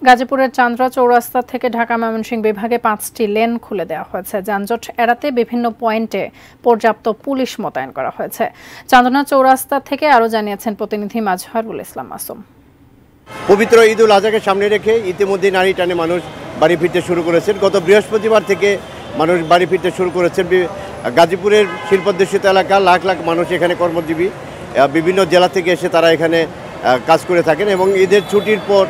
গাজীপুরের চান্দ্রা চৌরাস্তা থেকে ঢাকা ময়মনসিংহ বিভাগে 5টি লেন খুলে দেওয়া হয়েছে। যানজট এড়াতে বিভিন্ন পয়েন্টে পর্যাপ্ত পুলিশ মোতায়েন করা হয়েছে। চান্দনা চৌরাস্তা থেকে আরও জানিয়েছেন প্রতিনিধি মাজহারুল ইসলাম মাসুম। পবিত্র ঈদ উল আজহাকে সামনে রেখে ইতিমধ্যে নারী টানে মানুষ বাড়ি ফিরতে শুরু করেছেন। গত বৃহস্পতিবার থেকে মানুষ বাড়ি ফিরতে শুরু করেছেন। গাজীপুরের শিল্পোদ্দেশিত এলাকা লাখ লাখ মানুষ এখানে কর্মজীবী, বিভিন্ন জেলা থেকে এসে তারা এখানে কাজ করে থাকেন এবং ঈদের ছুটির পর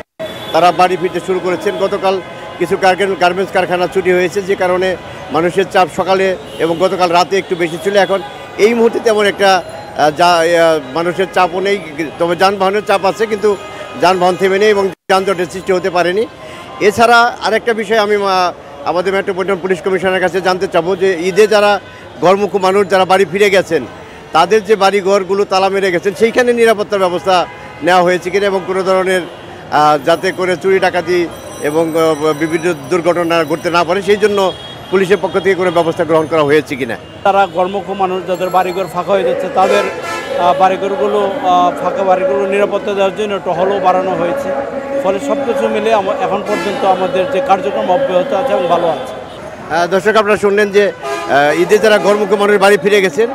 তারা বাড়ি ফিরতে শুরু করেছেন। গতকাল কিছু গার্মেন্টস কারখানা ছুটি হয়েছে, যে কারণে মানুষের চাপ সকালে এবং গতকাল রাতে একটু বেশি ছিল। এখন এই মুহূর্তে তেমন একটা মানুষের চাপও নেই, তবে যানবাহনের চাপ আছে, কিন্তু যানবাহন থেমে নেই এবং যানজটের সৃষ্টি হতে পারেনি। এছাড়া আরেকটা বিষয় আমি আমাদের মেট্রোপলিটন পুলিশ কমিশনারের কাছে জানতে চাবো যে ঈদে যারা ঘরমুখী মানুষ যারা বাড়ি ফিরে গেছেন, তাদের যে বাড়ি ঘরগুলো তালা মেরে গেছেন, সেইখানে নিরাপত্তার ব্যবস্থা নেওয়া হয়েছে কিনা এবং কোনো ধরনের যাতে করে চুরি ডাকাতি এবং বিভিন্ন দুর্ঘটনা ঘটতে না পারে সেই জন্য পুলিশের পক্ষ থেকে কোনো ব্যবস্থা গ্রহণ করা হয়েছে কিনা। তারা ঘরমুখী মানুষ যাদের বাড়িঘর ফাঁকা হয়ে যাচ্ছে, তাদের ফাঁকা বাড়িঘরগুলো নিরাপত্তা দেওয়ার জন্য টহলও বাড়ানো হয়েছে। ফলে সব কিছু মিলে এখন পর্যন্ত আমাদের যে কার্যক্রম অব্যাহত আছে এবং ভালো আছে। দর্শক, আপনারা শুনলেন যে ঈদে যারা ঘরমুখী মানুষ বাড়ি ফিরে গেছেন,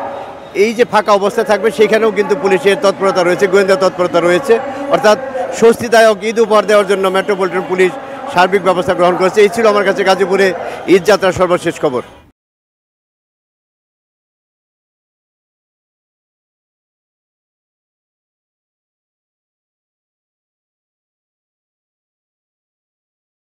এই যে ফাঁকা অবস্থা থাকবে সেখানেও কিন্তু পুলিশের তৎপরতা রয়েছে, গোয়েন্দা তৎপরতা রয়েছে। অর্থাৎ স্বস্তিদায়ক ঈদ উপহার দেওয়ার জন্য মেট্রোপলিটন পুলিশ সার্বিক ব্যবস্থা গ্রহণ করেছে। এই ছিল আমার কাছে গাজীপুরে ঈদ যাত্রার সর্বশেষ খবর।